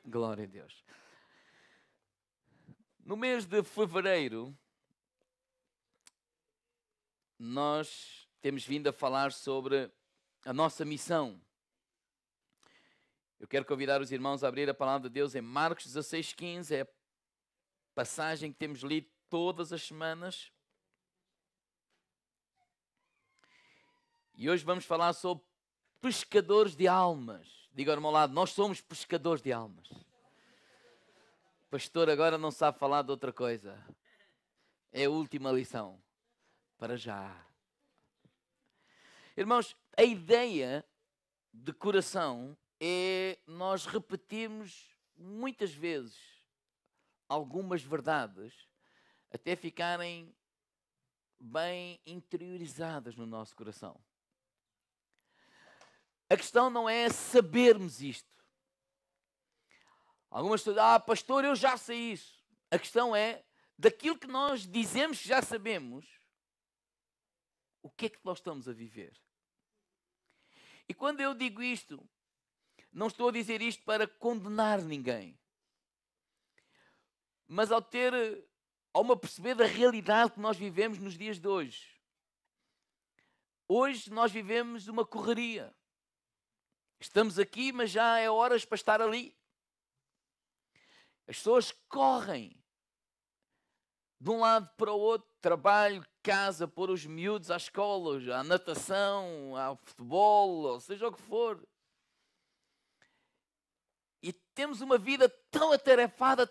Glória a Deus. No mês de fevereiro, nós temos vindo a falar sobre a nossa missão. Eu quero convidar os irmãos a abrir a palavra de Deus em Marcos 16:15, é a passagem que temos lido todas as semanas. E hoje vamos falar sobre pescadores de almas. Diga ao meu lado, nós somos pescadores de almas. O pastor agora não sabe falar de outra coisa. É a última lição. Para já. Irmãos, a ideia de coração é nós repetirmos muitas vezes algumas verdades até ficarem bem interiorizadas no nosso coração. A questão não é sabermos isto. Algumas pessoas, pastor, eu já sei isso. A questão é, daquilo que nós dizemos que já sabemos, o que é que nós estamos a viver? E quando eu digo isto, não estou a dizer isto para condenar ninguém. Mas ao me perceber da realidade que nós vivemos nos dias de hoje. Hoje nós vivemos uma correria. Estamos aqui, mas já é horas para estar ali. As pessoas correm de um lado para o outro, trabalho, casa, pôr os miúdos à escola, à natação, ao futebol, ou seja o que for. E temos uma vida tão atarefada,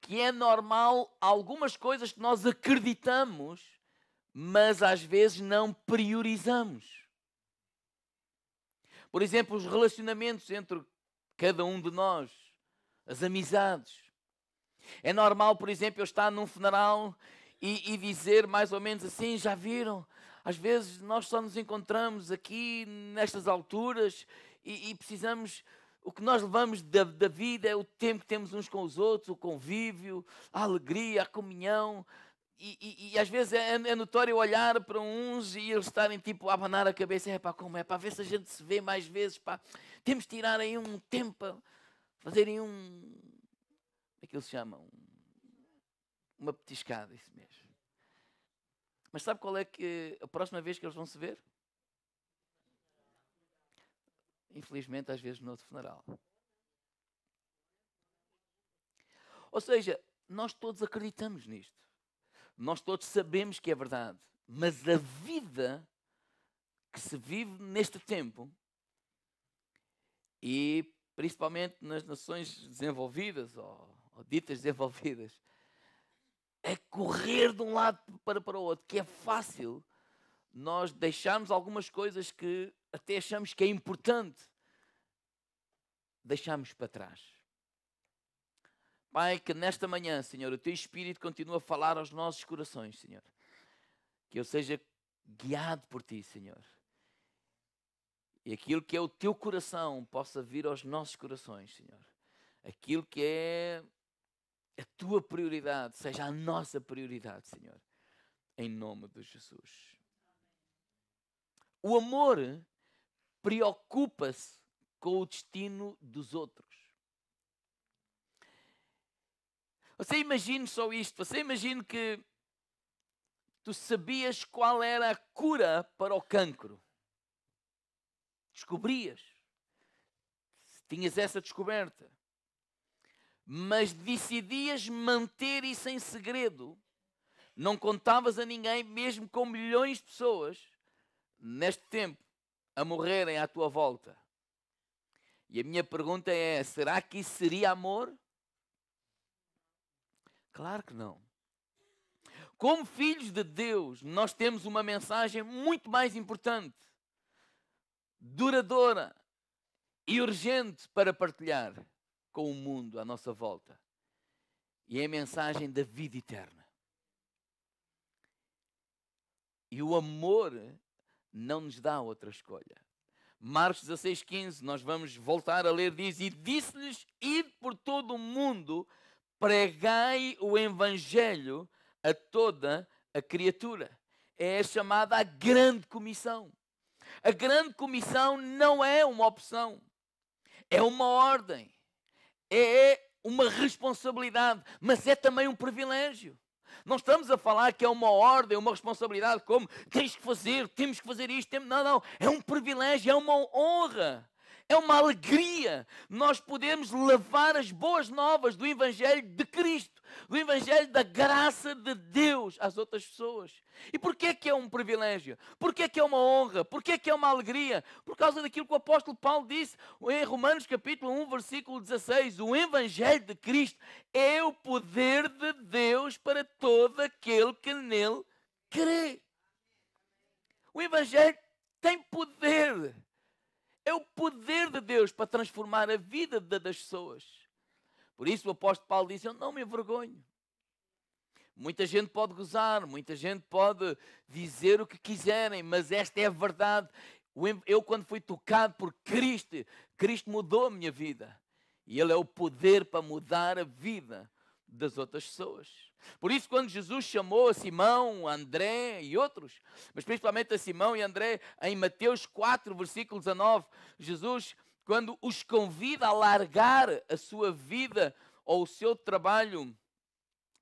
que é normal algumas coisas que nós acreditamos, mas às vezes não priorizamos. Por exemplo, os relacionamentos entre cada um de nós, as amizades. É normal, por exemplo, eu estar num funeral e dizer mais ou menos assim, já viram? Às vezes nós só nos encontramos aqui nestas alturas e precisamos, o que nós levamos da vida é o tempo que temos uns com os outros, o convívio, a alegria, a comunhão. E às vezes é notório olhar para uns e eles estarem tipo a abanar a cabeça, como é, para ver se a gente se vê mais vezes, pá. Temos de tirar aí um tempo para fazerem como é que eles chamam? Uma petiscada, isso mesmo. Mas sabe qual é que a próxima vez que eles vão se ver? Infelizmente, às vezes no outro funeral. Ou seja, nós todos acreditamos nisto. Nós todos sabemos que é verdade. Mas a vida que se vive neste tempo, e principalmente nas nações desenvolvidas, ou ditas desenvolvidas, é correr de um lado para o outro, que é fácil nós deixarmos algumas coisas que até achamos que é importante, deixamos para trás. Pai, que nesta manhã, Senhor, o Teu Espírito continua a falar aos nossos corações, Senhor. Que eu seja guiado por Ti, Senhor. E aquilo que é o Teu coração possa vir aos nossos corações, Senhor. Aquilo que é a Tua prioridade, seja a nossa prioridade, Senhor. Em nome de Jesus. O amor preocupa-se com o destino dos outros. Você imagina só isto. Você imagina que tu sabias qual era a cura para o cancro. Descobrias. Tinhas essa descoberta. Mas decidias manter isso em segredo. Não contavas a ninguém, mesmo com milhões de pessoas, neste tempo, a morrerem à tua volta. E a minha pergunta é, será que isso seria amor? Claro que não. Como filhos de Deus, nós temos uma mensagem muito mais importante, duradoura e urgente para partilhar com o mundo à nossa volta. E é a mensagem da vida eterna. E o amor não nos dá outra escolha. Marcos 16:15, nós vamos voltar a ler, diz, e disse-lhes, ide por todo o mundo, pregai o evangelho a toda a criatura. É chamada a grande comissão. A grande comissão não é uma opção. É uma ordem. É uma responsabilidade, mas é também um privilégio. Não estamos a falar que é uma ordem, uma responsabilidade, como tens que fazer, temos que fazer isto. Não, não. É um privilégio, é uma honra, é uma alegria. Nós podemos levar as boas novas do Evangelho de Cristo, do Evangelho da graça de Deus às outras pessoas. E porquê que é um privilégio? Porquê que é uma honra? Porquê que é uma alegria? Por causa daquilo que o apóstolo Paulo disse em Romanos capítulo 1, versículo 16. O Evangelho de Cristo é o poder de Deus para todo aquele que nele crê. O Evangelho tem poder. É o poder de Deus para transformar a vida das pessoas. Por isso o apóstolo Paulo diz, eu não me envergonho. Muita gente pode gozar, muita gente pode dizer o que quiserem, mas esta é a verdade. Eu, quando fui tocado por Cristo, Cristo mudou a minha vida. E Ele é o poder para mudar a vida das outras pessoas. Por isso, quando Jesus chamou a Simão, a André e outros, mas principalmente a Simão e a André, em Mateus 4, versículo 19, Jesus, quando os convida a largar a sua vida ou o seu trabalho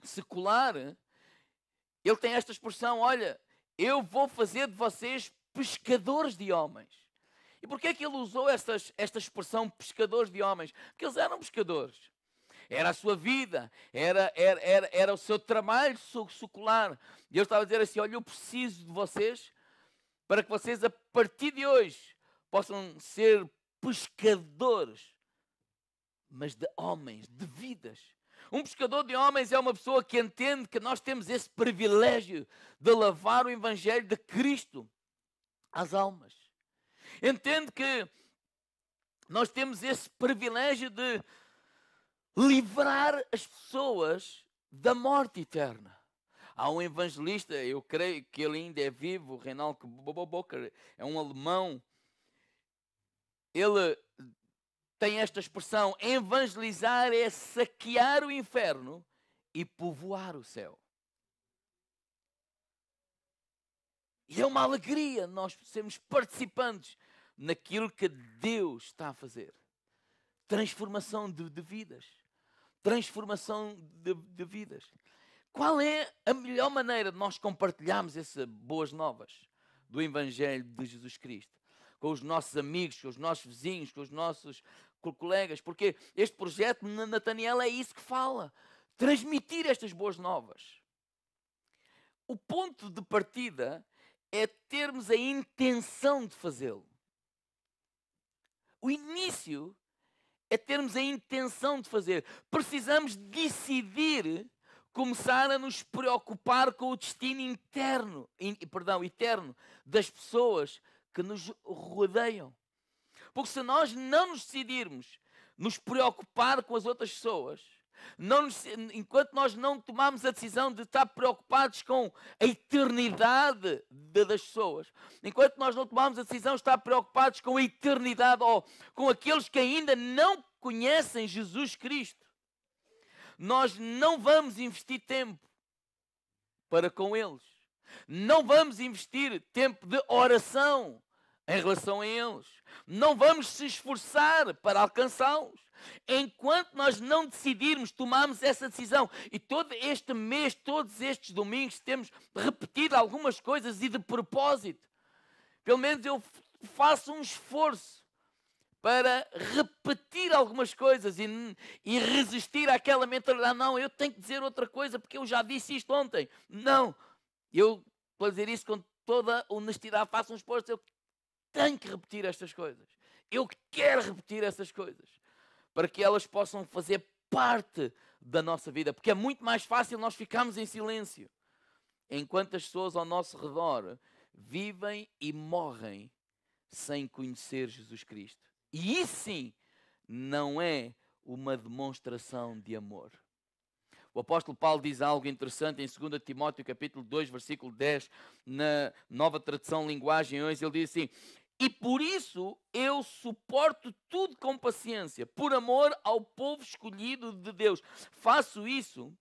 secular, ele tem esta expressão, olha, eu vou fazer de vocês pescadores de homens. E porquê é que ele usou esta expressão pescadores de homens? Porque eles eram pescadores. Era a sua vida, era o seu trabalho secular. E eu estava a dizer assim, olha, eu preciso de vocês para que vocês a partir de hoje possam ser pescadores, mas de homens, de vidas. Um pescador de homens é uma pessoa que entende que nós temos esse privilégio de levar o Evangelho de Cristo às almas. Entende que nós temos esse privilégio de livrar as pessoas da morte eterna. Há um evangelista, eu creio que ele ainda é vivo, o Reinaldo Bocker, é um alemão. Ele tem esta expressão, evangelizar é saquear o inferno e povoar o céu. E é uma alegria nós sermos participantes naquilo que Deus está a fazer. Transformação de vidas. Transformação de vidas. Qual é a melhor maneira de nós compartilharmos essas boas novas do Evangelho de Jesus Cristo? Com os nossos amigos, com os nossos vizinhos, com os nossos colegas, porque este projeto Nathaniel é isso que fala, transmitir estas boas novas. O ponto de partida é termos a intenção de fazê-lo. O início é termos a intenção de fazer. Precisamos decidir começar a nos preocupar com o destino eterno das pessoas que nos rodeiam. Porque se nós não nos decidirmos nos preocupar com as outras pessoas, enquanto nós não tomarmos a decisão de estar preocupados com a eternidade das pessoas, enquanto nós não tomarmos a decisão de estar preocupados com a eternidade ou com aqueles que ainda não conhecem Jesus Cristo, nós não vamos investir tempo para com eles. Não vamos investir tempo de oração em relação a eles. Não vamos se esforçar para alcançá-los. Enquanto nós não decidirmos, tomarmos essa decisão. E todo este mês, todos estes domingos, temos repetido algumas coisas e de propósito. Pelo menos eu faço um esforço para repetir algumas coisas e resistir àquela mentalidade. Não, eu tenho que dizer outra coisa porque eu já disse isto ontem. Não, eu, para dizer isso com toda honestidade, faço um esforço. Eu tenho que repetir estas coisas. Eu quero repetir essas coisas para que elas possam fazer parte da nossa vida. Porque é muito mais fácil nós ficarmos em silêncio enquanto as pessoas ao nosso redor vivem e morrem sem conhecer Jesus Cristo. E isso sim não é uma demonstração de amor. O apóstolo Paulo diz algo interessante em 2 Timóteo capítulo 2, versículo 10, na nova tradução linguagem hoje, ele diz assim: e por isso eu suporto tudo com paciência, por amor ao povo escolhido de Deus. Faço isso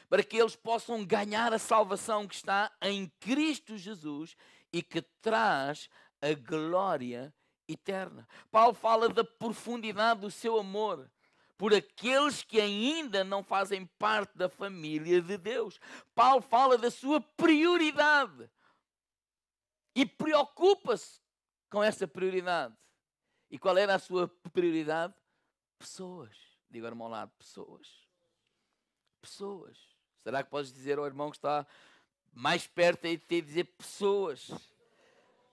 para que eles possam ganhar a salvação que está em Cristo Jesus e que traz a glória eterna. Paulo fala da profundidade do seu amor por aqueles que ainda não fazem parte da família de Deus. Paulo fala da sua prioridade e preocupa-se com essa prioridade. E qual era a sua prioridade? Pessoas. Diga ao irmão ao lado, pessoas. Pessoas. Será que podes dizer ao irmão que está mais perto aí de ti, dizer pessoas?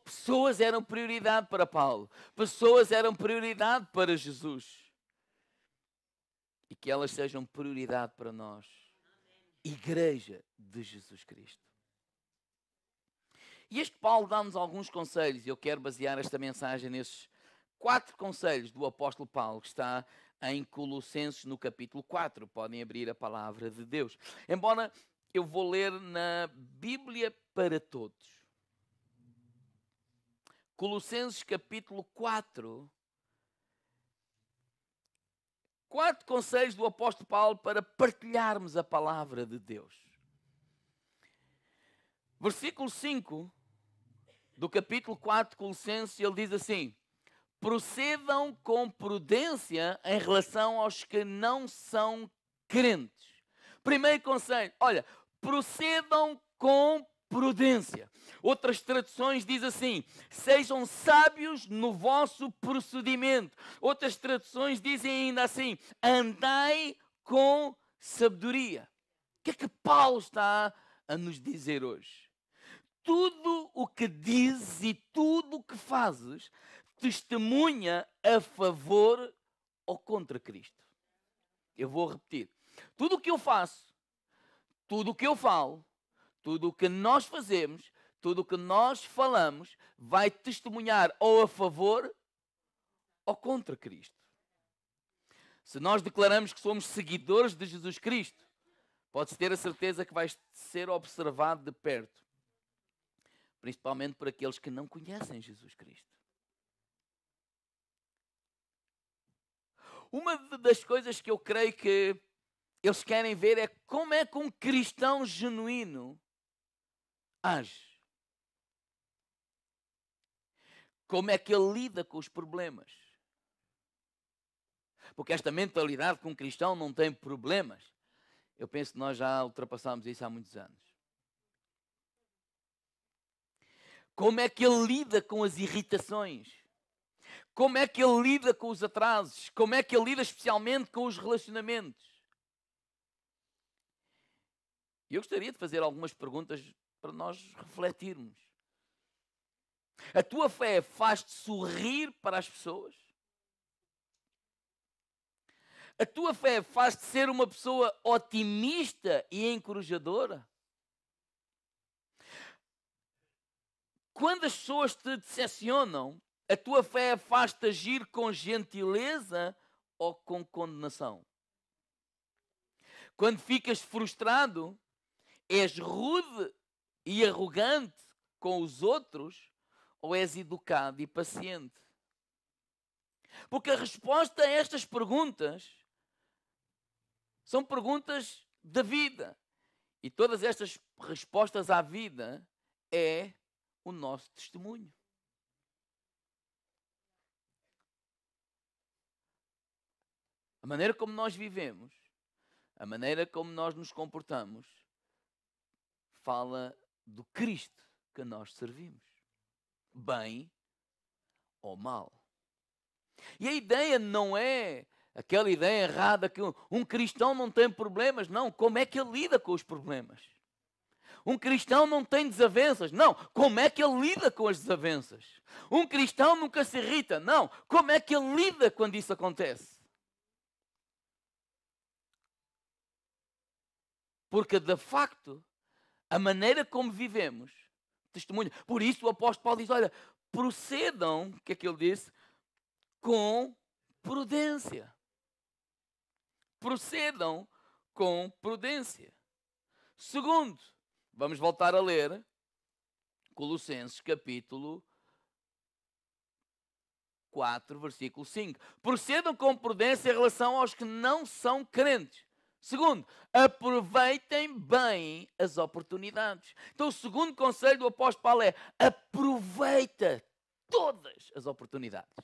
Pessoas eram prioridade para Paulo. Pessoas eram prioridade para Jesus. E que elas sejam prioridade para nós. Igreja de Jesus Cristo. E este Paulo dá-nos alguns conselhos. E eu quero basear esta mensagem nesses 4 conselhos do apóstolo Paulo, que está em Colossenses no capítulo 4. Podem abrir a palavra de Deus. Embora eu vou ler na Bíblia para todos. Colossenses capítulo 4. 4 conselhos do apóstolo Paulo para partilharmos a palavra de Deus. Versículo 5 do capítulo 4 de Colossenses, ele diz assim: procedam com prudência em relação aos que não são crentes. Primeiro conselho, olha, procedam com prudência. Outras traduções diz assim: sejam sábios no vosso procedimento. Outras traduções dizem ainda assim: andai com sabedoria. O que é que Paulo está a nos dizer hoje? Tudo o que dizes e tudo o que fazes testemunha a favor ou contra Cristo. Eu vou repetir. Tudo o que eu faço, tudo o que eu falo, tudo o que nós fazemos, tudo o que nós falamos, vai testemunhar ou a favor ou contra Cristo. Se nós declaramos que somos seguidores de Jesus Cristo, pode-se ter a certeza que vai ser observado de perto. Principalmente por aqueles que não conhecem Jesus Cristo. Uma das coisas que eu creio que eles querem ver é como é que um cristão genuíno age. Como é que ele lida com os problemas. Porque esta mentalidade que um cristão não tem problemas, eu penso que nós já ultrapassámos isso há muitos anos. Como é que ele lida com as irritações? Como é que ele lida com os atrasos? Como é que ele lida especialmente com os relacionamentos? Eu gostaria de fazer algumas perguntas para nós refletirmos. A tua fé faz-te sorrir para as pessoas? A tua fé faz-te ser uma pessoa otimista e encorajadora? Quando as pessoas te decepcionam, a tua fé faz-te agir com gentileza ou com condenação? Quando ficas frustrado, és rude e arrogante com os outros ou és educado e paciente? Porque a resposta a estas perguntas são perguntas da vida. E todas estas respostas à vida é o nosso testemunho. A maneira como nós vivemos, a maneira como nós nos comportamos, fala do Cristo que nós servimos. Bem ou mal. E a ideia não é aquela ideia errada que um cristão não tem problemas. Não, como é que ele lida com os problemas? Um cristão não tem desavenças. Não, como é que ele lida com as desavenças? Um cristão nunca se irrita. Não, como é que ele lida quando isso acontece? Porque, de facto, a maneira como vivemos, testemunho. Por isso o apóstolo Paulo diz, olha, procedam, o que é que ele disse? Com prudência. Procedam com prudência. Segundo, vamos voltar a ler Colossenses capítulo 4, versículo 5. Procedam com prudência em relação aos que não são crentes. Segundo, aproveitem bem as oportunidades. Então o segundo conselho do apóstolo Paulo é: aproveita todas as oportunidades.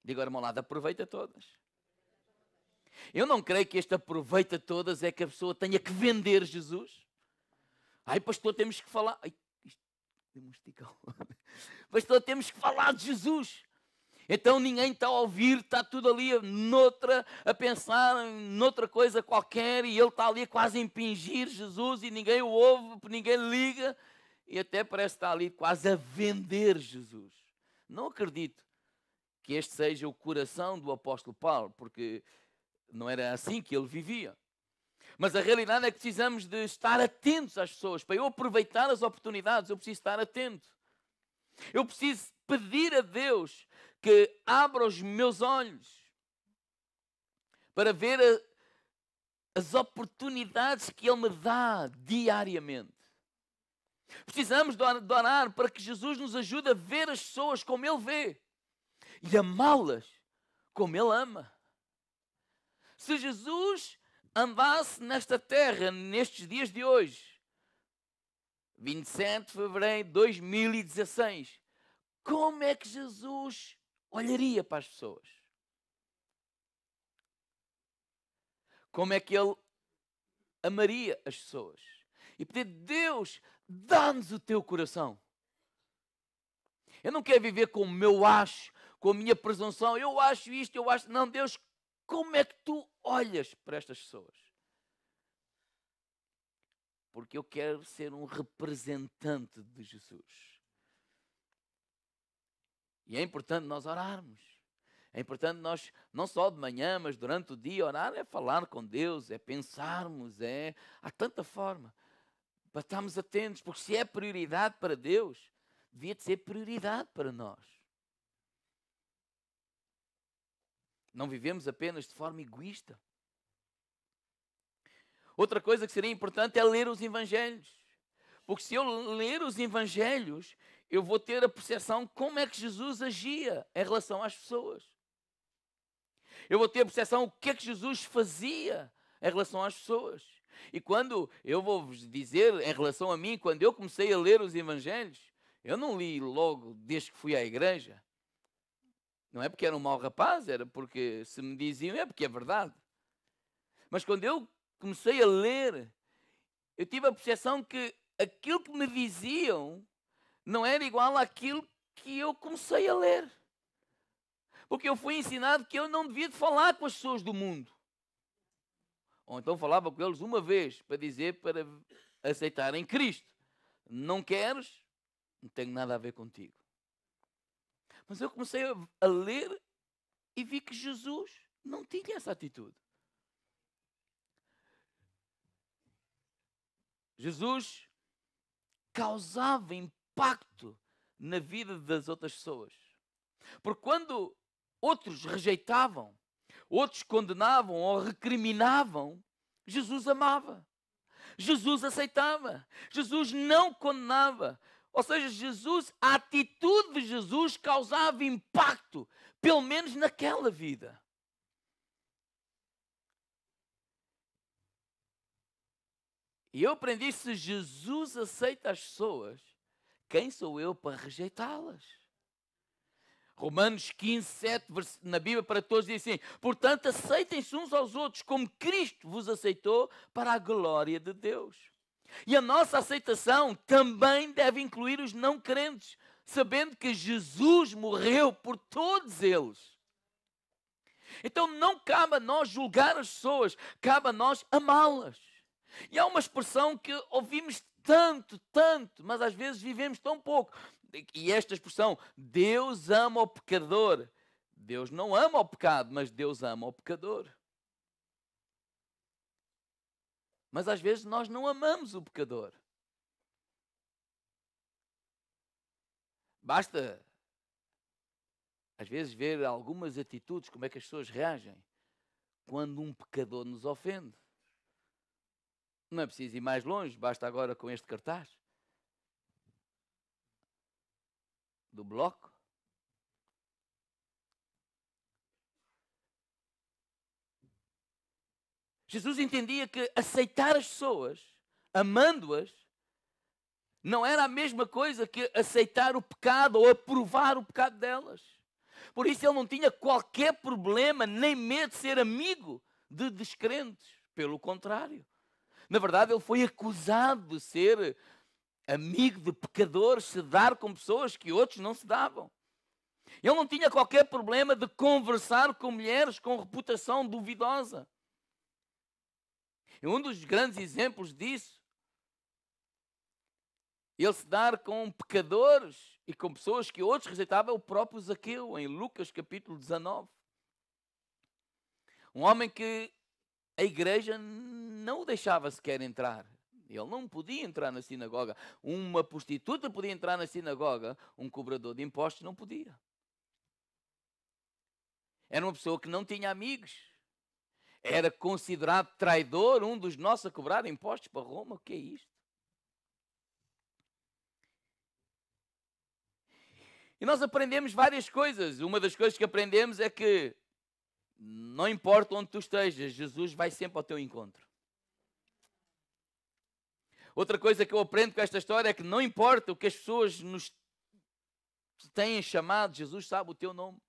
Diga ao irmão lado, aproveita todas. Eu não creio que este aproveita todas é que a pessoa tenha que vender Jesus. Ai, pastor, temos que falar. Ai, isto deu um esticão. Pastor, temos que falar de Jesus. Então ninguém está a ouvir, está tudo ali a pensar noutra coisa qualquer, e ele está ali quase a impingir Jesus e ninguém o ouve, ninguém liga, e até parece estar ali quase a vender Jesus. Não acredito que este seja o coração do apóstolo Paulo, porque não era assim que ele vivia. Mas a realidade é que precisamos de estar atentos às pessoas. Para eu aproveitar as oportunidades, eu preciso estar atento. Eu preciso pedir a Deus que abra os meus olhos para ver as oportunidades que Ele me dá diariamente. Precisamos de orar para que Jesus nos ajude a ver as pessoas como Ele vê e amá-las como Ele ama. Se Jesus andasse nesta terra nestes dias de hoje, 27 de fevereiro de 2016, como é que Jesus olharia para as pessoas? Como é que Ele amaria as pessoas? E pedir, Deus, dá-nos o teu coração. Eu não quero viver como eu acho, com a minha presunção. Eu acho isto, eu acho... Não, Deus, como é que tu olhas para estas pessoas? Porque eu quero ser um representante de Jesus. E é importante nós orarmos. É importante nós, não só de manhã, mas durante o dia, orar é falar com Deus, é pensarmos, há tanta forma. Para estarmos atentos, porque se é prioridade para Deus, devia de ser prioridade para nós. Não vivemos apenas de forma egoísta. Outra coisa que seria importante é ler os Evangelhos. Porque se eu ler os Evangelhos, eu vou ter a percepção de como é que Jesus agia em relação às pessoas. Eu vou ter a percepção o que é que Jesus fazia em relação às pessoas. E quando eu vou-vos dizer, em relação a mim, quando eu comecei a ler os Evangelhos, eu não li logo desde que fui à igreja. Não é porque era um mau rapaz, era porque se me diziam, é porque é verdade. Mas quando eu comecei a ler, eu tive a percepção que aquilo que me diziam não era igual àquilo que eu comecei a ler. Porque eu fui ensinado que eu não devia de falar com as pessoas do mundo. Ou então falava com eles uma vez para dizer para aceitarem Cristo. Não queres? Não tenho nada a ver contigo. Mas eu comecei a ler e vi que Jesus não tinha essa atitude. Jesus causava impacto na vida das outras pessoas. Porque quando outros rejeitavam, outros condenavam ou recriminavam, Jesus amava. Jesus aceitava. Jesus não condenava. Ou seja, a atitude de Jesus causava impacto, pelo menos naquela vida. E eu aprendi, se Jesus aceita as pessoas, quem sou eu para rejeitá-las? Romanos 15, 7, na Bíblia para todos diz assim: portanto, aceitem-se uns aos outros como Cristo vos aceitou para a glória de Deus. E a nossa aceitação também deve incluir os não crentes, sabendo que Jesus morreu por todos eles. Então não cabe a nós julgar as pessoas, cabe a nós amá-las. E há uma expressão que ouvimos tanto, mas às vezes vivemos tão pouco. E esta expressão, Deus ama o pecador. Deus não ama o pecado, mas Deus ama o pecador. Mas às vezes nós não amamos o pecador. Basta, às vezes, ver algumas atitudes, como é que as pessoas reagem quando um pecador nos ofende. Não é preciso ir mais longe, basta agora com este cartaz do Bloco. Jesus entendia que aceitar as pessoas, amando-as, não era a mesma coisa que aceitar o pecado ou aprovar o pecado delas. Por isso ele não tinha qualquer problema, nem medo de ser amigo de descrentes. Pelo contrário. Na verdade, ele foi acusado de ser amigo de pecadores, se dar com pessoas que outros não se davam. Ele não tinha qualquer problema de conversar com mulheres com reputação duvidosa. E um dos grandes exemplos disso, ele se dar com pecadores e com pessoas que outros rejeitavam, é o próprio Zaqueu, em Lucas capítulo 19. Um homem que a igreja não o deixava sequer entrar. Ele não podia entrar na sinagoga. Uma prostituta podia entrar na sinagoga, um cobrador de impostos não podia. Era uma pessoa que não tinha amigos. Era considerado traidor, um dos nossos a cobrar impostos para Roma. O que é isto? E nós aprendemos várias coisas. Uma das coisas que aprendemos é que não importa onde tu estejas, Jesus vai sempre ao teu encontro. Outra coisa que eu aprendo com esta história é que não importa o que as pessoas nos têm chamado, Jesus sabe o teu nome.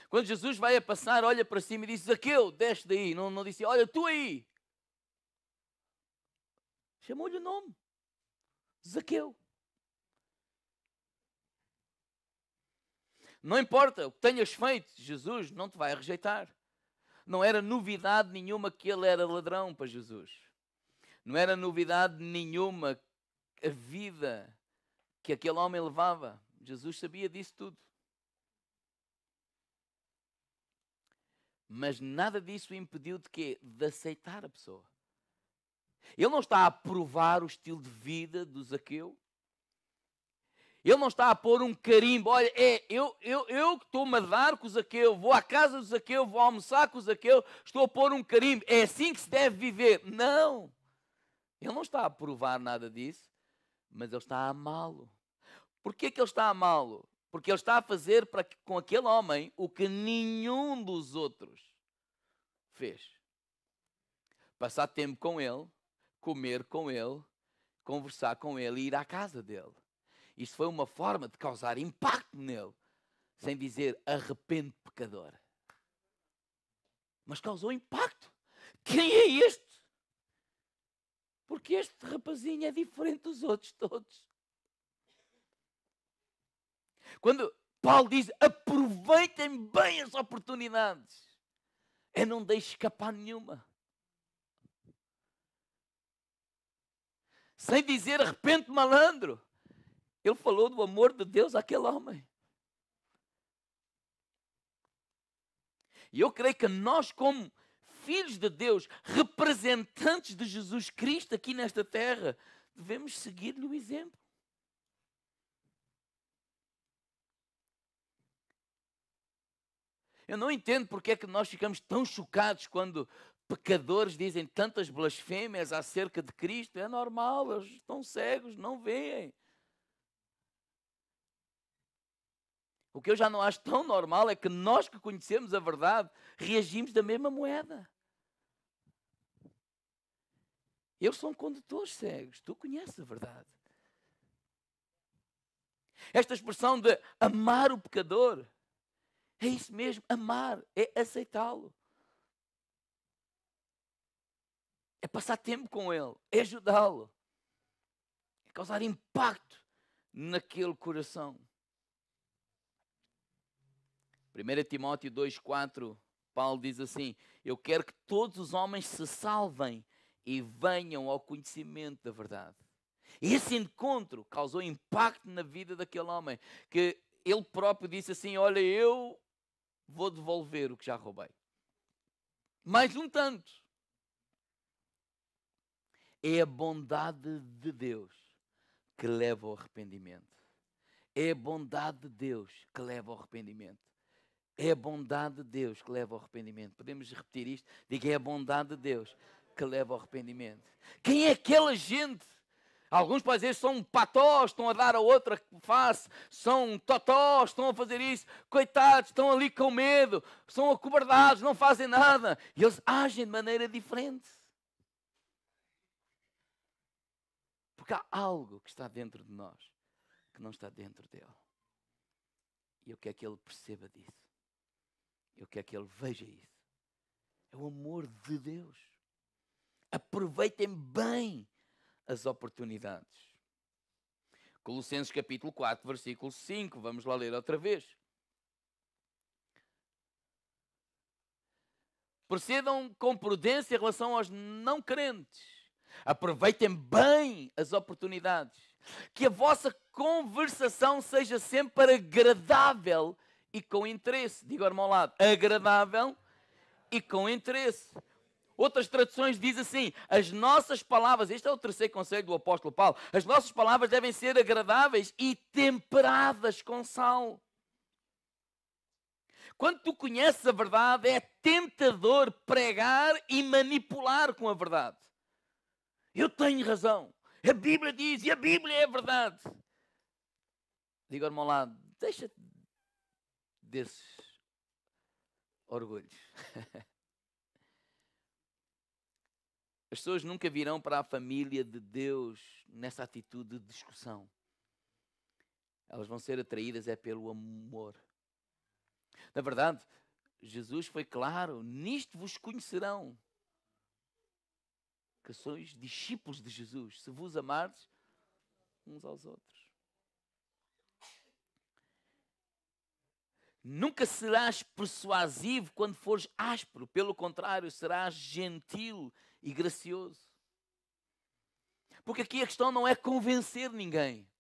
Quando Jesus vai a passar, olha para cima e diz: Zaqueu, desce daí. Não disse: olha, tu aí. Chamou-lhe o nome. Zaqueu. Não importa o que tenhas feito, Jesus não te vai rejeitar. Não era novidade nenhuma que ele era ladrão para Jesus. Não era novidade nenhuma a vida que aquele homem levava. Jesus sabia disso tudo. Mas nada disso o impediu de quê? De aceitar a pessoa. Ele não está a aprovar o estilo de vida do Zaqueu. Ele não está a pôr um carimbo. Olha, eu que estou-me a dar com o Zaqueu, vou à casa do Zaqueu, vou almoçar com o Zaqueu, estou a pôr um carimbo. É assim que se deve viver. Não. Ele não está a aprovar nada disso, mas ele está a amá-lo. Porquê que ele está a amá-lo? Porque ele está a fazer com aquele homem o que nenhum dos outros fez. Passar tempo com ele, comer com ele, conversar com ele e ir à casa dele. Isto foi uma forma de causar impacto nele, sem dizer arrepende pecador. Mas causou impacto. Quem é este? Porque este rapazinho é diferente dos outros todos. Quando Paulo diz aproveitem bem as oportunidades, não deixe escapar nenhuma. Sem dizer arrepende malandro. Ele falou do amor de Deus àquele homem. E eu creio que nós, como filhos de Deus, representantes de Jesus Cristo aqui nesta terra, devemos seguir-lhe o exemplo. Eu não entendo porque é que nós ficamos tão chocados quando pecadores dizem tantas blasfêmias acerca de Cristo. É normal, eles estão cegos, não veem. O que eu já não acho tão normal é que nós que conhecemos a verdade reagimos da mesma moeda. Eles são condutores cegos, tu conheces a verdade. Esta expressão de amar o pecador, é isso mesmo, amar, é aceitá-lo. É passar tempo com ele, é ajudá-lo. É causar impacto naquele coração. 1 Timóteo 2,4, Paulo diz assim: eu quero que todos os homens se salvem e venham ao conhecimento da verdade. E esse encontro causou impacto na vida daquele homem, que ele próprio disse assim: olha, eu vou devolver o que já roubei. Mais um tanto. É a bondade de Deus que leva ao arrependimento. É a bondade de Deus que leva ao arrependimento. É a bondade de Deus que leva ao arrependimento. Podemos repetir isto? Diga, é a bondade de Deus que leva ao arrependimento. Quem é aquela gente? Alguns podem dizer, são patós, estão a dar a outra face, são totós, estão a fazer isso, coitados, estão ali com medo, são acobardados, não fazem nada. E eles agem de maneira diferente. Porque há algo que está dentro de nós que não está dentro dele. E eu quero que ele perceba disso. Eu quero que ele veja isso. É o amor de Deus. Aproveitem bem as oportunidades. Colossenses capítulo 4, versículo 5. Vamos lá ler outra vez. Procedam com prudência em relação aos não crentes. Aproveitem bem as oportunidades. Que a vossa conversação seja sempre agradável e com interesse. Diga ao irmão ao lado, agradável e com interesse. Outras traduções dizem assim, as nossas palavras, este é o terceiro conselho do apóstolo Paulo, as nossas palavras devem ser agradáveis e temperadas com sal. Quando tu conheces a verdade, é tentador pregar e manipular com a verdade. Eu tenho razão. A Bíblia diz e a Bíblia é a verdade. Diga ao irmão lá, deixa-te desses orgulhos. As pessoas nunca virão para a família de Deus nessa atitude de discussão. Elas vão ser atraídas pelo amor. Na verdade, Jesus foi claro, nisto vos conhecerão, que sois discípulos de Jesus, se vos amardes uns aos outros. Nunca serás persuasivo quando fores áspero, pelo contrário, serás gentil e gracioso. Porque aqui a questão não é convencer ninguém.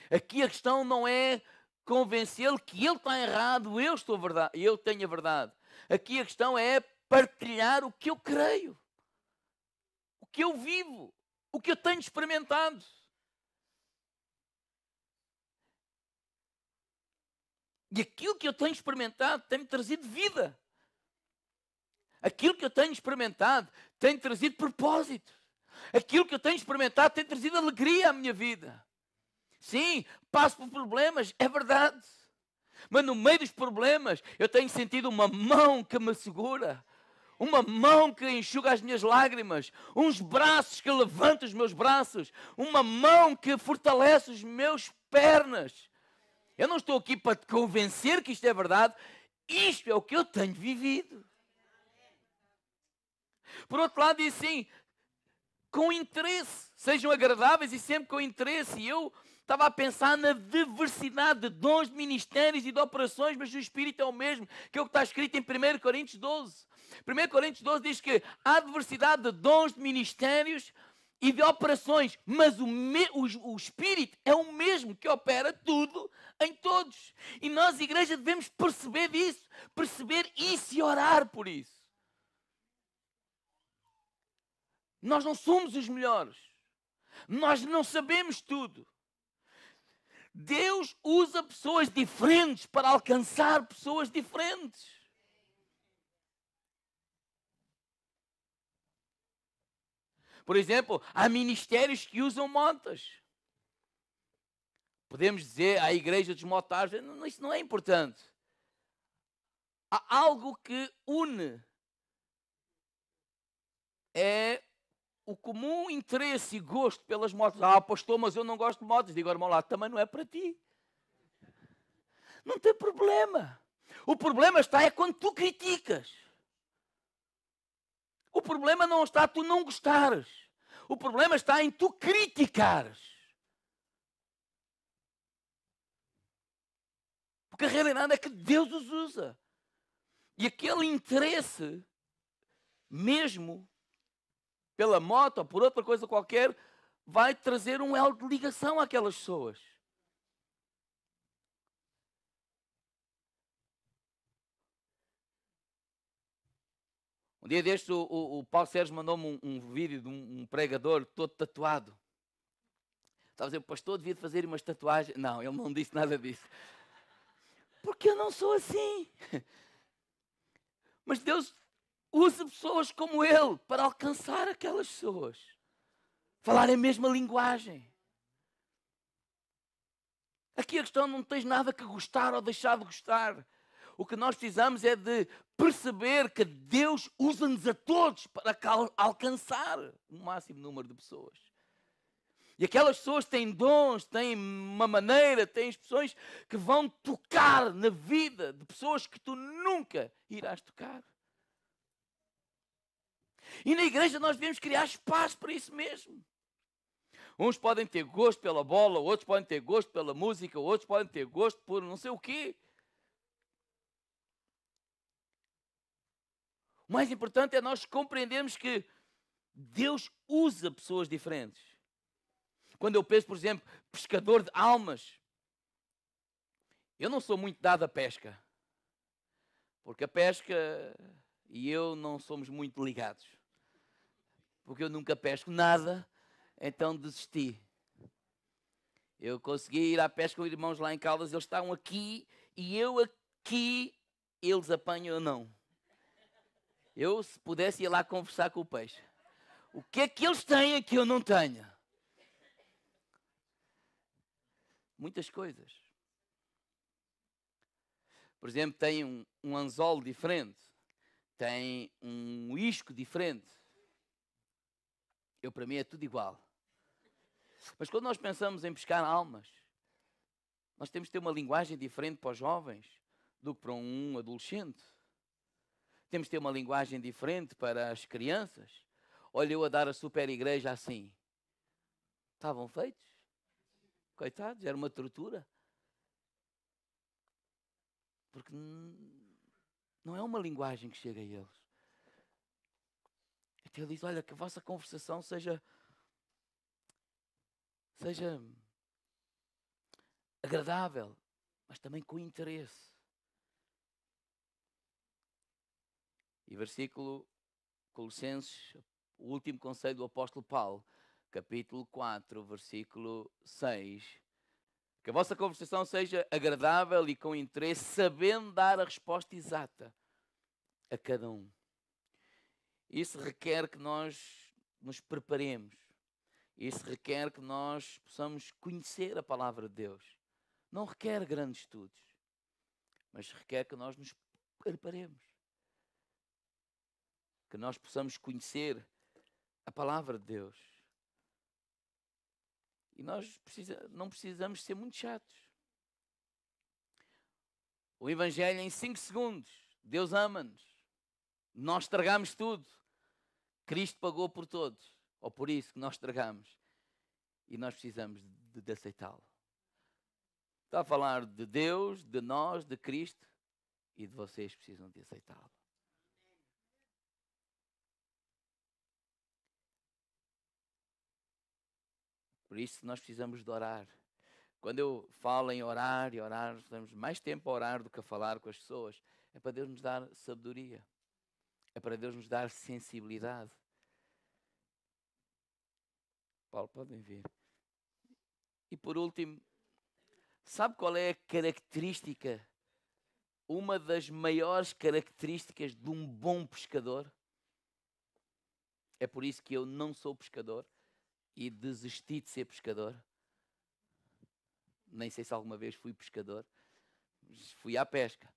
Aqui a questão não é convencê-lo que ele está errado, eu tenho a verdade. Aqui a questão é partilhar o que eu creio, o que eu vivo, o que eu tenho experimentado. E aquilo que eu tenho experimentado tem-me trazido vida. Aquilo que eu tenho experimentado tem trazido propósito. Aquilo que eu tenho experimentado tem trazido alegria à minha vida. Sim, passo por problemas, é verdade. Mas no meio dos problemas eu tenho sentido uma mão que me segura. Uma mão que enxuga as minhas lágrimas. Uns braços que levantam os meus braços. Uma mão que fortalece os meus pernas. Eu não estou aqui para te convencer que isto é verdade. Isto é o que eu tenho vivido. Por outro lado, diz assim, com interesse. Sejam agradáveis e sempre com interesse. E eu estava a pensar na diversidade de dons, de ministérios e de operações, mas o Espírito é o mesmo, que é o que está escrito em 1 Coríntios 12. 1 Coríntios 12 diz que há diversidade de dons, de ministérios e de operações, mas o Espírito é o mesmo que opera tudo em todos. E nós, igreja, devemos perceber isso e orar por isso. Nós não somos os melhores. Nós não sabemos tudo. Deus usa pessoas diferentes para alcançar pessoas diferentes. Por exemplo, há ministérios que usam motas. Podemos dizer à igreja dos motares, isso não é importante. Há algo que une. É o comum interesse e gosto pelas motos. Pastor, mas eu não gosto de motos. Digo, irmão lá, também não é para ti. Não tem problema. O problema está quando tu criticas. O problema não está tu não gostares. O problema está em tu criticares. Porque a realidade é que Deus os usa. E aquele interesse, mesmo pela moto ou por outra coisa qualquer, vai trazer um elo de ligação àquelas pessoas. Um dia deste, o Paulo Sérgio mandou-me um vídeo de um pregador todo tatuado. Estava a dizer, o pastor devia fazer umas tatuagens. Não, ele não disse nada disso. Porque eu não sou assim. Mas Deus usa pessoas como ele para alcançar aquelas pessoas. Falar a mesma linguagem. Aqui a questão não tens nada que gostar ou deixar de gostar. O que nós precisamos é de perceber que Deus usa-nos a todos para alcançar o máximo número de pessoas. E aquelas pessoas têm dons, têm uma maneira, têm expressões que vão tocar na vida de pessoas que tu nunca irás tocar. E na igreja nós devemos criar espaço para isso mesmo. Uns podem ter gosto pela bola, outros podem ter gosto pela música, outros podem ter gosto por não sei o quê. O mais importante é nós compreendermos que Deus usa pessoas diferentes. Quando eu penso, por exemplo, pescador de almas, eu não sou muito dado à pesca. Porque a pesca e eu não somos muito ligados. Porque eu nunca pesco nada, então desisti. Eu consegui ir à pesca com irmãos lá em Caldas, eles estavam aqui e eu aqui, eles apanham ou não. Eu, se pudesse, ia lá conversar com o peixe. O que é que eles têm que eu não tenho? Muitas coisas. Por exemplo, tem um anzol diferente. Tem um isco diferente. Para mim é tudo igual. Mas quando nós pensamos em pescar almas, nós temos que ter uma linguagem diferente para os jovens do que para um adolescente. Temos que ter uma linguagem diferente para as crianças. Olha, eu a dar a super igreja assim. Estavam feitos. Coitados, era uma tortura. Porque não é uma linguagem que chega a eles. Então ele diz, olha, que a vossa conversação seja agradável, mas também com interesse. E versículo Colossenses, o último conselho do apóstolo Paulo, capítulo 4, versículo 6. Que a vossa conversação seja agradável e com interesse, sabendo dar a resposta exata a cada um. Isso requer que nós nos preparemos. Isso requer que nós possamos conhecer a palavra de Deus. Não requer grandes estudos, mas requer que nós nos preparemos. Que nós possamos conhecer a palavra de Deus. E nós não precisamos ser muito chatos. O Evangelho em 5 segundos. Deus ama-nos. Nós estragamos tudo. Cristo pagou por todos. Ou por isso que nós estragamos. E nós precisamos de aceitá-lo. Está a falar de Deus, de nós, de Cristo. E de vocês precisam de aceitá-lo. Por isso nós precisamos de orar. Quando eu falo em orar e orar, temos mais tempo a orar do que a falar com as pessoas. É para Deus nos dar sabedoria. É para Deus nos dar sensibilidade. Paulo, podem vir. E por último, sabe qual é a característica? Uma das maiores características de um bom pescador? É por isso que eu não sou pescador e desisti de ser pescador. Nem sei se alguma vez fui pescador. Fui à pesca.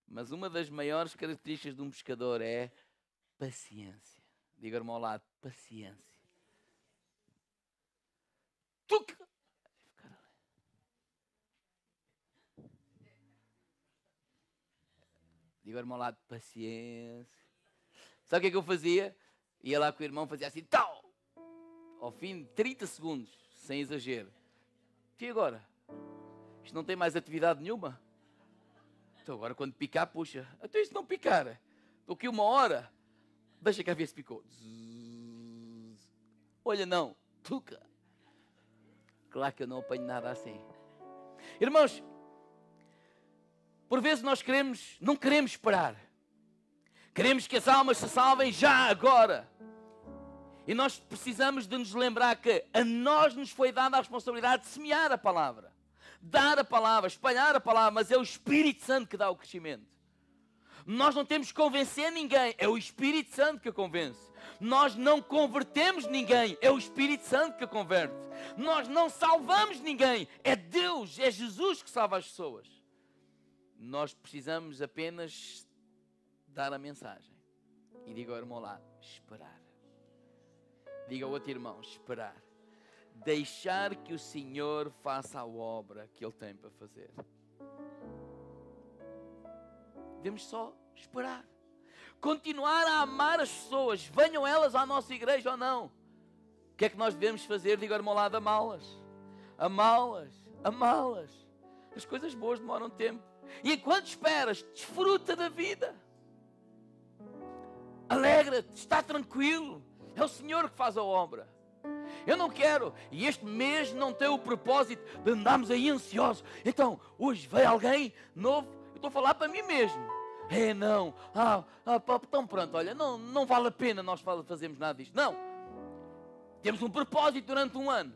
Mas uma das maiores características de um pescador é paciência. Diga-me ao lado, paciência. Diga-me ao lado, paciência. Sabe o que é que eu fazia? Ia lá com o irmão, fazia assim, tal! Ao fim de 30 segundos, sem exagero. E agora? Isto não tem mais atividade nenhuma? Então agora quando picar, puxa. Até isto não picar. Estou aqui 1 hora. Deixa cá ver se picou. Olha não. Tuca. Claro que eu não apanho nada assim. Irmãos, por vezes nós não queremos esperar. Queremos que as almas se salvem já agora. E nós precisamos de nos lembrar que a nós nos foi dada a responsabilidade de semear a palavra. Dar a palavra, espalhar a palavra, mas é o Espírito Santo que dá o crescimento. Nós não temos que convencer ninguém, é o Espírito Santo que convence. Nós não convertemos ninguém, é o Espírito Santo que converte. Nós não salvamos ninguém, é Deus, é Jesus que salva as pessoas. Nós precisamos apenas dar a mensagem. E diga ao irmão lá, esperar. Diga ao outro irmão, esperar. deixar que o Senhor faça a obra que Ele tem para fazer. Devemos só esperar. Continuar a amar as pessoas, venham elas à nossa igreja ou não. O que é que nós devemos fazer? Diga ao irmão lado, amá-las. Amá-las, amá-las. As coisas boas demoram tempo. E enquanto esperas, desfruta da vida. Alegra-te, está tranquilo. É o Senhor que faz a obra. Eu não quero, e este mês não tem o propósito de andarmos aí ansiosos. Então, hoje veio alguém novo, eu estou a falar para mim mesmo. Não, então pronto, olha, não vale a pena nós fazermos nada disto. Não, temos um propósito durante um ano.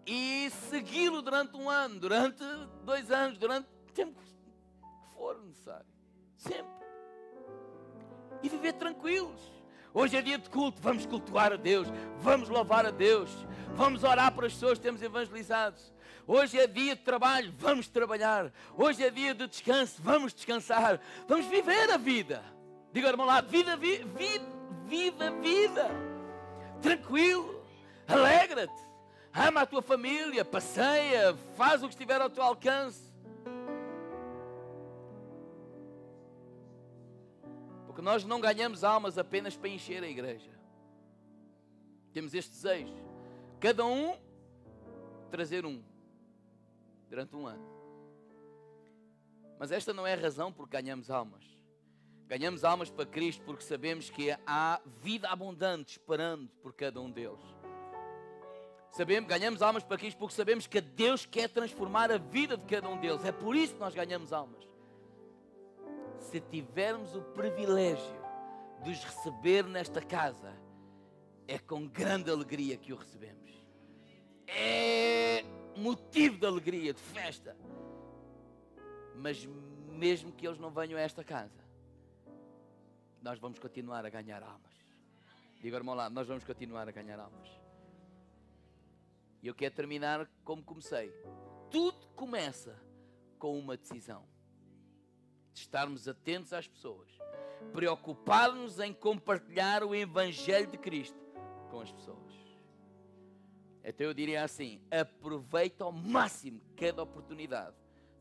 E segui-lo durante um ano, durante 2 anos, durante o tempo que for necessário. Sempre. E viver tranquilos. Hoje é dia de culto, vamos cultuar a Deus, vamos louvar a Deus, vamos orar para as pessoas que temos evangelizados. Hoje é dia de trabalho, vamos trabalhar. Hoje é dia de descanso, vamos descansar. Vamos viver a vida. Diga ao irmão lá, viva a vida. Tranquilo, alegra-te, ama a tua família, passeia, faz o que estiver ao teu alcance. Porque nós não ganhamos almas apenas para encher a igreja. Temos este desejo. Cada um trazer um. Durante um ano. Mas esta não é a razão por que ganhamos almas. Ganhamos almas para Cristo porque sabemos que há vida abundante esperando por cada um deles. Ganhamos almas para Cristo porque sabemos que Deus quer transformar a vida de cada um deles. É por isso que nós ganhamos almas. Se tivermos o privilégio de os receber nesta casa, é com grande alegria que o recebemos. É motivo de alegria, de festa. Mas mesmo que eles não venham a esta casa, nós vamos continuar a ganhar almas. Diga, irmão lá, nós vamos continuar a ganhar almas. E eu quero terminar como comecei. Tudo começa com uma decisão. De estarmos atentos às pessoas, preocupar-nos em compartilhar o Evangelho de Cristo com as pessoas. Então eu diria assim, aproveita ao máximo cada oportunidade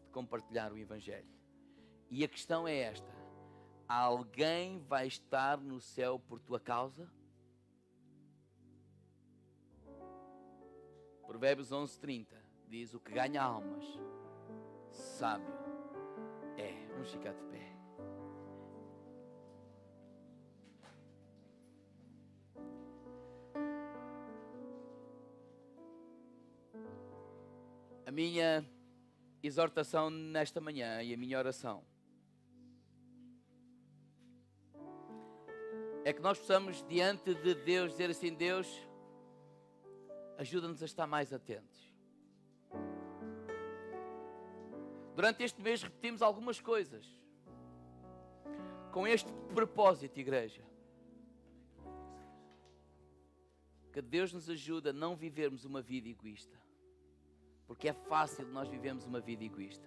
de compartilhar o Evangelho. E a questão é esta, alguém vai estar no céu por tua causa? Provérbios 11:30 diz, o que ganha almas, sábio é. Vamos ficar de pé. A minha exortação nesta manhã e a minha oração é que nós possamos diante de Deus dizer assim, Deus, ajuda-nos a estar mais atentos. Durante este mês repetimos algumas coisas com este propósito, igreja. Que Deus nos ajude a não vivermos uma vida egoísta. Porque é fácil nós vivermos uma vida egoísta.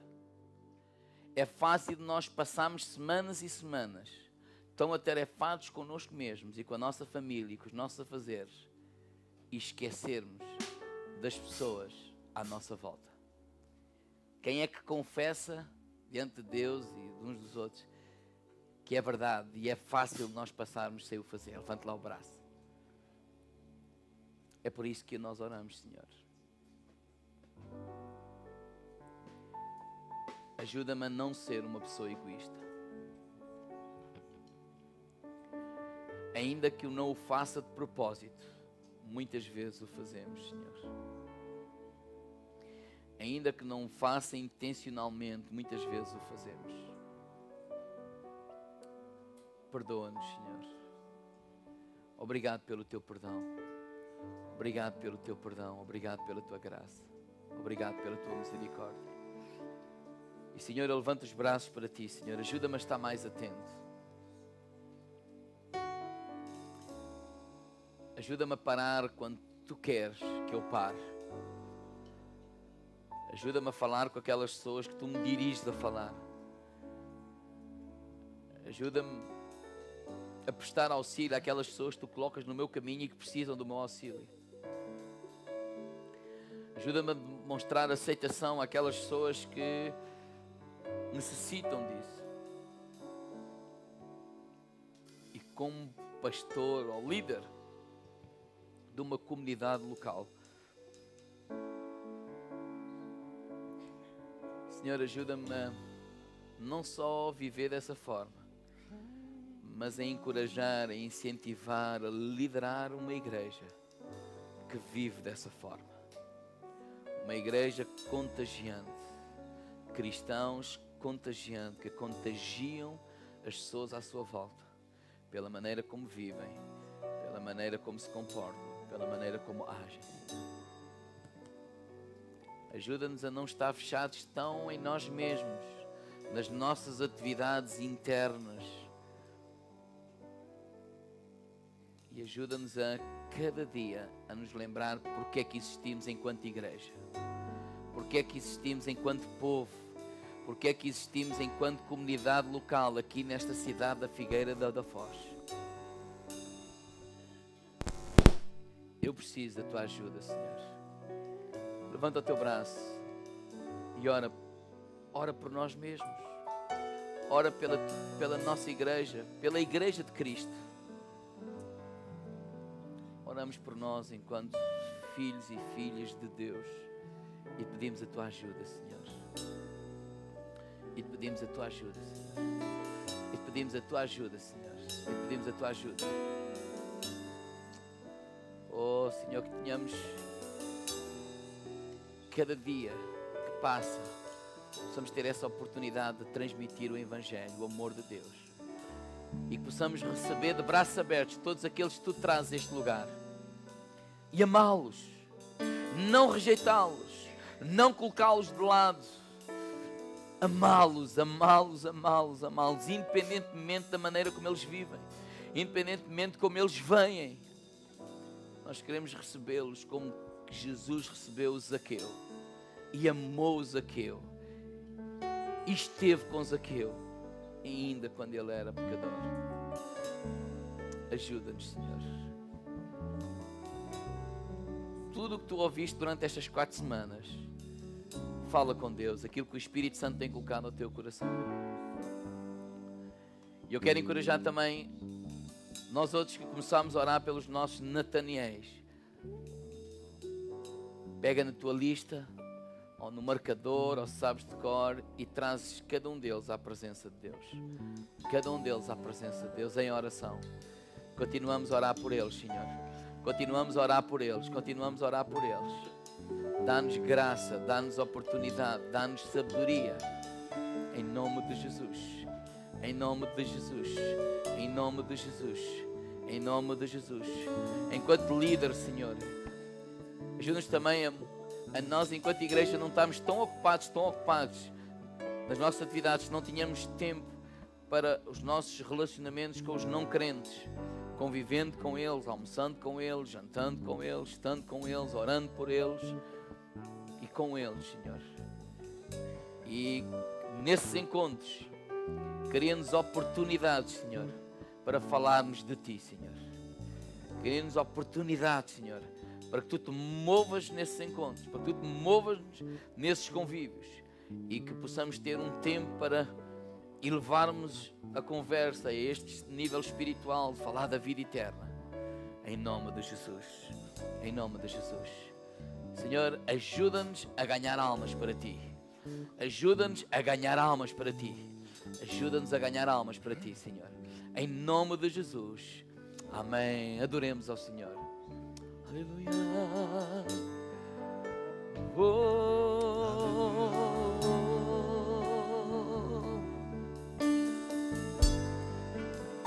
É fácil nós passarmos semanas e semanas tão atarefados connosco mesmos e com a nossa família e com os nossos afazeres e esquecermos das pessoas à nossa volta. Quem é que confessa diante de Deus e de uns dos outros que é verdade e é fácil nós passarmos sem o fazer? Levante lá o braço. É por isso que nós oramos, Senhor. Ajuda-me a não ser uma pessoa egoísta. Ainda que eu não o faça de propósito, muitas vezes o fazemos, Senhor. Ainda que não o faça intencionalmente, muitas vezes o fazemos. Perdoa-nos, Senhor. Obrigado pelo teu perdão. Obrigado pelo teu perdão. Obrigado pela tua graça. Obrigado pela tua misericórdia. E, Senhor, eu levanto os braços para ti, Senhor. Ajuda-me a estar mais atento. Ajuda-me a parar quando tu queres que eu pare. Ajuda-me a falar com aquelas pessoas que tu me diriges a falar. Ajuda-me a prestar auxílio àquelas pessoas que tu colocas no meu caminho e que precisam do meu auxílio. Ajuda-me a demonstrar aceitação àquelas pessoas que necessitam disso. E como pastor ou líder de uma comunidade local, Senhor, ajuda-me a não só viver dessa forma, mas a encorajar, a incentivar, a liderar uma igreja que vive dessa forma. Uma igreja contagiante, cristãos contagiantes, que contagiam as pessoas à sua volta, pela maneira como vivem, pela maneira como se comportam, pela maneira como agem. Ajuda-nos a não estar fechados tão em nós mesmos, nas nossas atividades internas. E ajuda-nos a cada dia a nos lembrar porque é que existimos enquanto igreja, porque é que existimos enquanto povo, porque é que existimos enquanto comunidade local aqui nesta cidade da Figueira da Foz. Eu preciso da tua ajuda, Senhor. Levanta o teu braço e ora por nós mesmos. Ora pela nossa igreja, pela igreja de Cristo. Oramos por nós enquanto filhos e filhas de Deus e pedimos a tua ajuda, Senhor. E te pedimos a tua ajuda, Senhor. E te pedimos a tua ajuda, Senhor. E te pedimos a tua ajuda. Oh, Senhor, que tenhamos cada dia que passa, possamos ter essa oportunidade de transmitir o Evangelho, o amor de Deus. E que possamos receber de braços abertos todos aqueles que tu trazes a este lugar. E amá-los, não rejeitá-los, não colocá-los de lado. Amá-los, amá-los, amá-los, amá-los, independentemente da maneira como eles vivem, independentemente de como eles vêm. Nós queremos recebê-los como Jesus recebeu o Zaqueu e amou o Zaqueu e esteve com Zaqueu ainda quando ele era pecador. Ajuda-nos, Senhor. Tudo o que tu ouviste durante estas 4 semanas, fala com Deus, aquilo que o Espírito Santo tem colocado no teu coração. E eu quero encorajar também nós outros que começamos a orar pelos nossos Nataniéis. Pega na tua lista, ou no marcador, ou sabes de cor, e trazes cada um deles à presença de Deus. Cada um deles à presença de Deus em oração. Continuamos a orar por eles, Senhor. Continuamos a orar por eles, continuamos a orar por eles. Dá-nos graça, dá-nos oportunidade, dá-nos sabedoria. Em nome de Jesus. Em nome de Jesus. Em nome de Jesus. Em nome de Jesus. Enquanto líder, Senhor, ajuda-nos também a nós, enquanto igreja, não estarmos tão ocupados nas nossas atividades, não tínhamos tempo para os nossos relacionamentos com os não crentes, convivendo com eles, almoçando com eles, jantando com eles, estando com eles, orando por eles e com eles, Senhor. E nesses encontros, cria-nos oportunidades, Senhor, para falarmos de Ti, Senhor. Cria-nos oportunidades, Senhor, para que Tu te movas nesses encontros, para que Tu te movas nesses convívios e que possamos ter um tempo para elevarmos a conversa a este nível espiritual de falar da vida eterna. Em nome de Jesus. Em nome de Jesus. Senhor, ajuda-nos a ganhar almas para Ti. Ajuda-nos a ganhar almas para Ti. Ajuda-nos a ganhar almas para Ti, Senhor. Em nome de Jesus. Amém. Adoremos ao Senhor. Aleluia.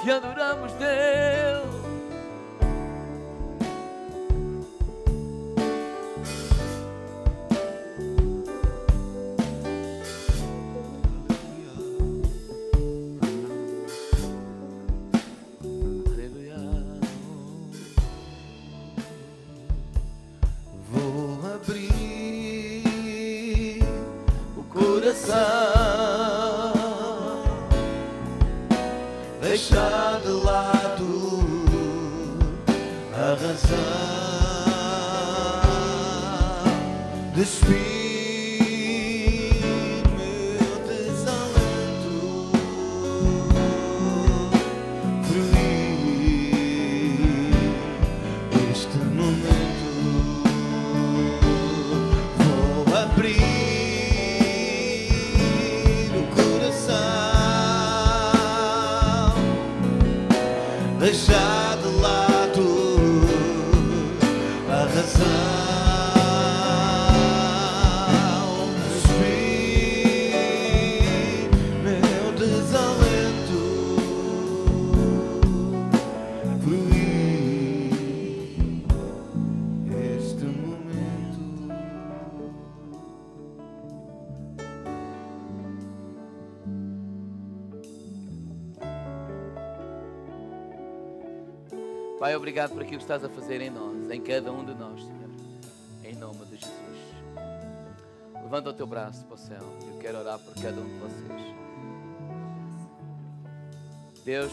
Te adoramos, Deus. Aleluia. Vou abrir o coração, deixar de lado a razão, despir meu desalento, fruir este momento. Vou abrir o coração, deixar de lado a razão. Pai, obrigado por aquilo que estás a fazer em nós, em cada um de nós, Senhor. Em nome de Jesus. Levanta o teu braço para o céu. Eu quero orar por cada um de vocês. Deus,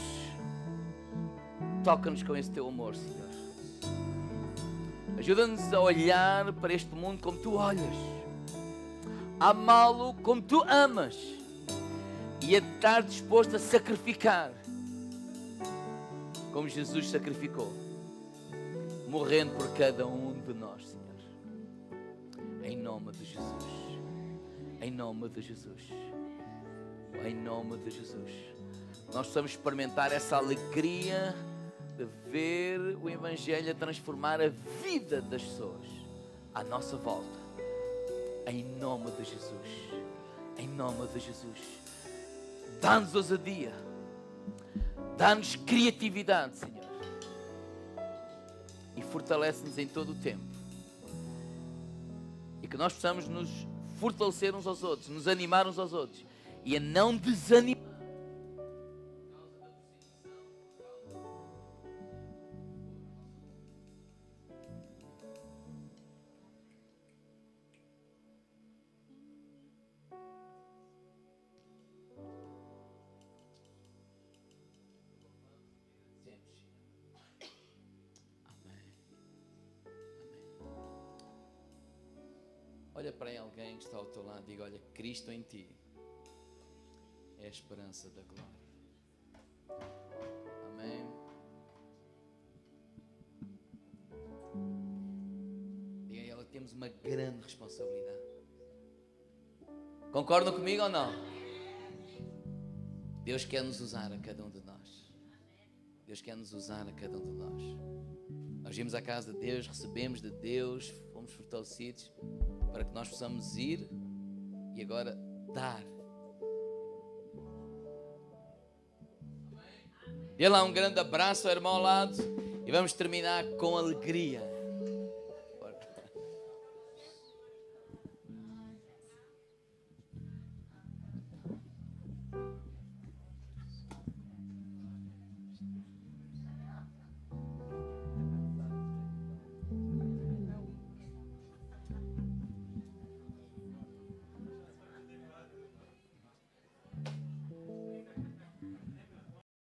toca-nos com esse teu amor, Senhor. Ajuda-nos a olhar para este mundo como tu olhas, a amá-lo como tu amas e a estar disposto a sacrificar como Jesus sacrificou, morrendo por cada um de nós, Senhor. Em nome de Jesus. Em nome de Jesus. Em nome de Jesus. Nós precisamos experimentar essa alegria de ver o Evangelho a transformar a vida das pessoas à nossa volta. Em nome de Jesus. Em nome de Jesus. Dá-nos ousadia. Dá-nos criatividade, Senhor. E fortalece-nos em todo o tempo. E que nós possamos nos fortalecer uns aos outros, nos animar uns aos outros. E a não desanimar. Olha para alguém que está ao teu lado e diga: olha, Cristo em ti é a esperança da glória. Amém. Diga a ela: temos uma grande responsabilidade. Concordam comigo ou não? Deus quer nos usar a cada um de nós. Deus quer nos usar a cada um de nós. Nós vimos à casa de Deus, recebemos de Deus, fomos fortalecidos para que nós possamos ir e agora dar. Dê lá um grande abraço ao irmão ao lado e vamos terminar com alegria.